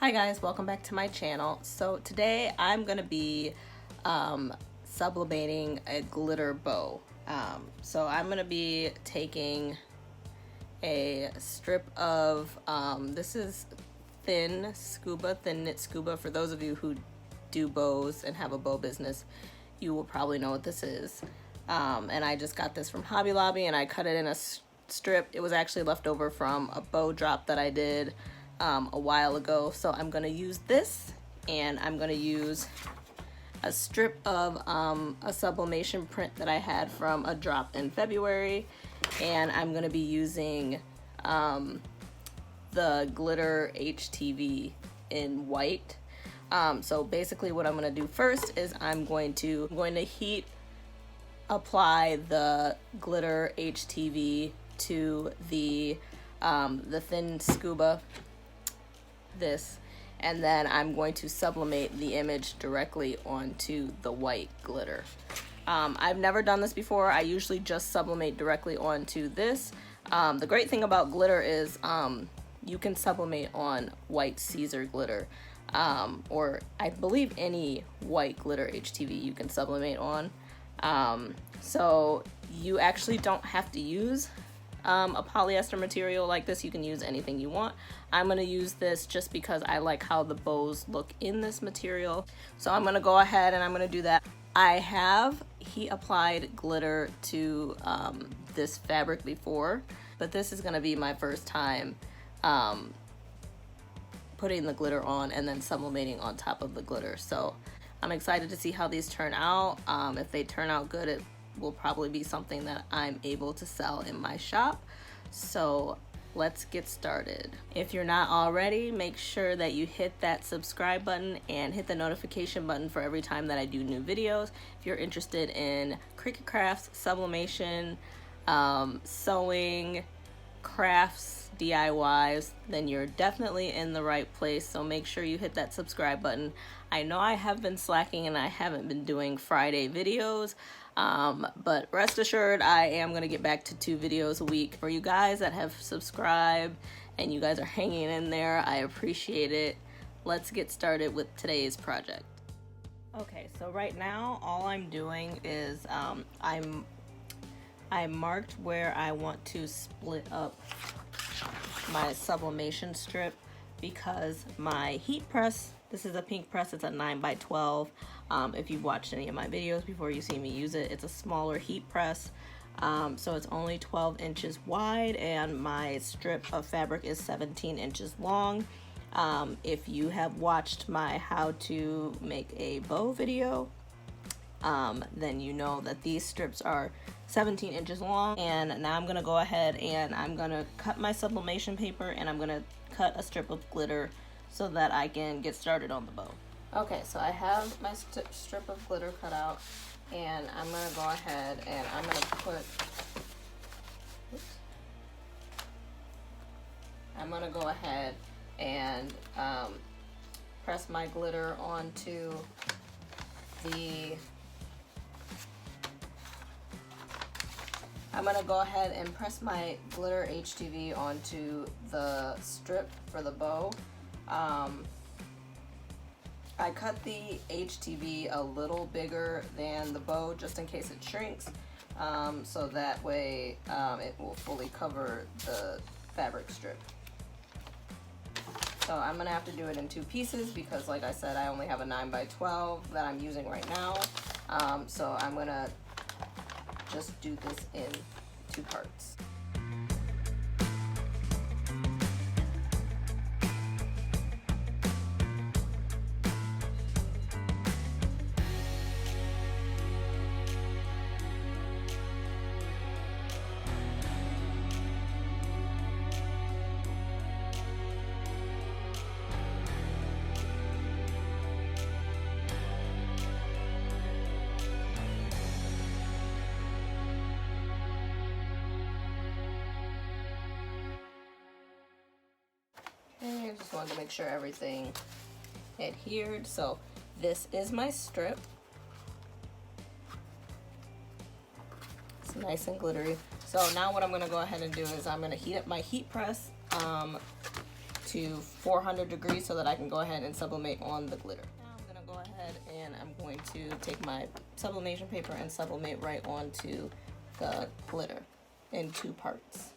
Hi guys, welcome back to my channel. So today I'm going to be sublimating a glitter bow. So I'm going to be taking a strip of, this is thin knit scuba. For those of you who do bows and have a bow business, you will probably know what this is. And I just got this from Hobby Lobby and I cut it in a strip. It was actually left over from a bow drop that I did a while ago. So I'm going to use this, and I'm going to use a strip of a sublimation print that I had from a drop in February, and I'm going to be using the glitter HTV in white. So basically what I'm going to do first is I'm going to heat apply the glitter HTV to the thin scuba, and then I'm going to sublimate the image directly onto the white glitter. I've never done this before. I usually just sublimate directly onto this. The great thing about glitter is you can sublimate on white Caesar glitter, or I believe any white glitter HTV you can sublimate on. So you actually don't have to use a polyester material like this. You can use anything you want. I'm going to use this just because I like how the bows look in this material. So I'm going to go ahead and I'm going to do that. I have heat applied glitter to this fabric before, but this is going to be my first time putting the glitter on and then sublimating on top of the glitter. So I'm excited to see how these turn out. If they turn out good, it will probably be something that I'm able to sell in my shop. So let's get started. If you're not already, make sure that you hit that subscribe button and hit the notification button for every time that I do new videos. If you're interested in Cricut crafts, sublimation, sewing, crafts, DIYs, then you're definitely in the right place. So make sure you hit that subscribe button. I know I have been slacking and I haven't been doing Friday videos, but rest assured I am going to get back to 2 videos a week. For you guys that have subscribed and you guys are hanging in there, I appreciate it. Let's get started with today's project. Okay, so right now all I'm doing is I marked where I want to split up my sublimation strip, because my heat press, this is a pink press, it's a 9x12. If you've watched any of my videos before, you see me use it. It's a smaller heat press, so it's only 12 inches wide, and my strip of fabric is 17 inches long. If you have watched my how to make a bow video, then you know that these strips are 17 inches long. And now I'm gonna go ahead and I'm gonna cut my sublimation paper, and I'm gonna cut a strip of glitter so that I can get started on the bow. Okay, so I have my strip of glitter cut out, and I'm gonna go ahead and I'm gonna go ahead and press my glitter onto the press my glitter HTV onto the strip for the bow. I cut the HTV a little bigger than the bow just in case it shrinks, so that way it will fully cover the fabric strip. So I'm gonna have to do it in 2 pieces because, like I said, I only have a 9x12 that I'm using right now. So I'm gonna just do this in 2 parts. I just wanted to make sure everything adhered. So this is my strip. It's nice and glittery. So now what I'm going to go ahead and do is I'm going to heat up my heat press to 400 degrees so that I can go ahead and sublimate on the glitter. Now I'm gonna go ahead and I'm going to take my sublimation paper and sublimate right onto the glitter in 2 parts.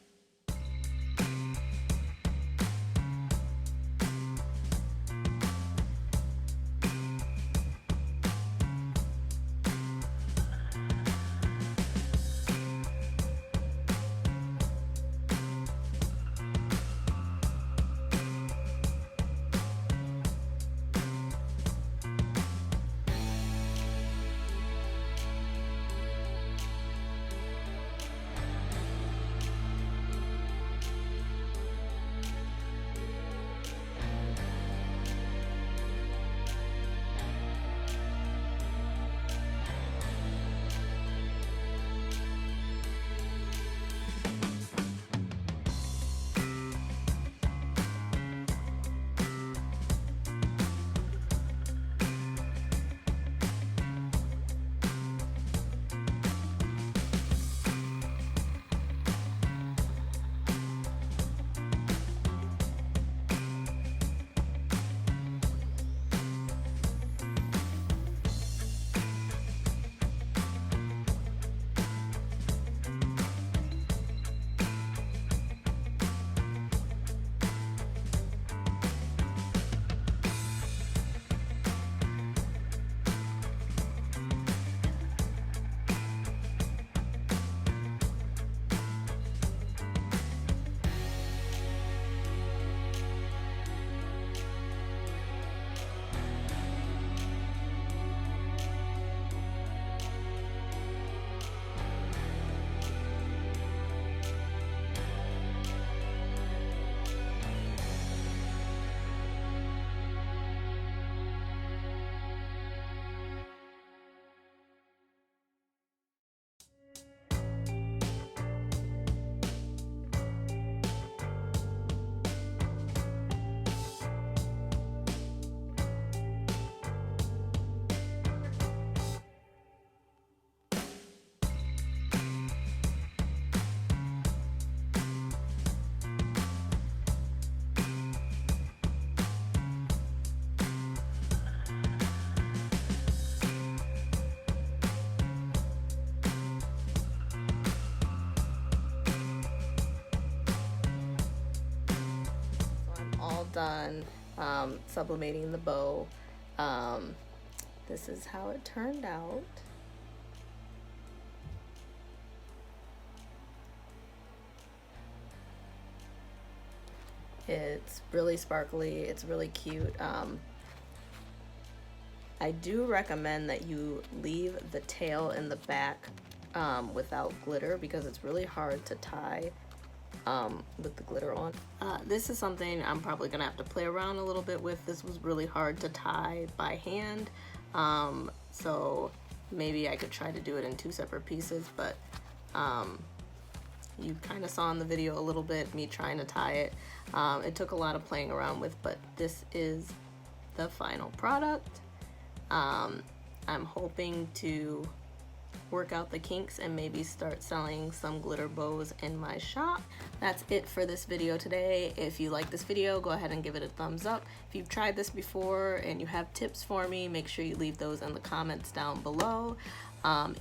Done sublimating the bow. This is how it turned out. It's really sparkly, it's really cute. I do recommend that you leave the tail in the back without glitter because it's really hard to tie with the glitter on. This is something I'm probably gonna have to play around a little bit with. This was really hard to tie by hand, so maybe I could try to do it in 2 separate pieces, but you kind of saw in the video a little bit me trying to tie it. It took a lot of playing around with, but this is the final product. I'm hoping to work out the kinks and maybe start selling some glitter bows in my shop. That's it for this video today. If you like this video, go ahead and give it a thumbs up. If you've tried this before and you have tips for me, make sure you leave those in the comments down below.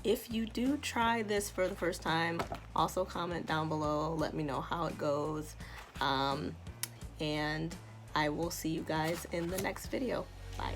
If you do try this for the first time, also comment down below, let me know how it goes, and I will see you guys in the next video. Bye.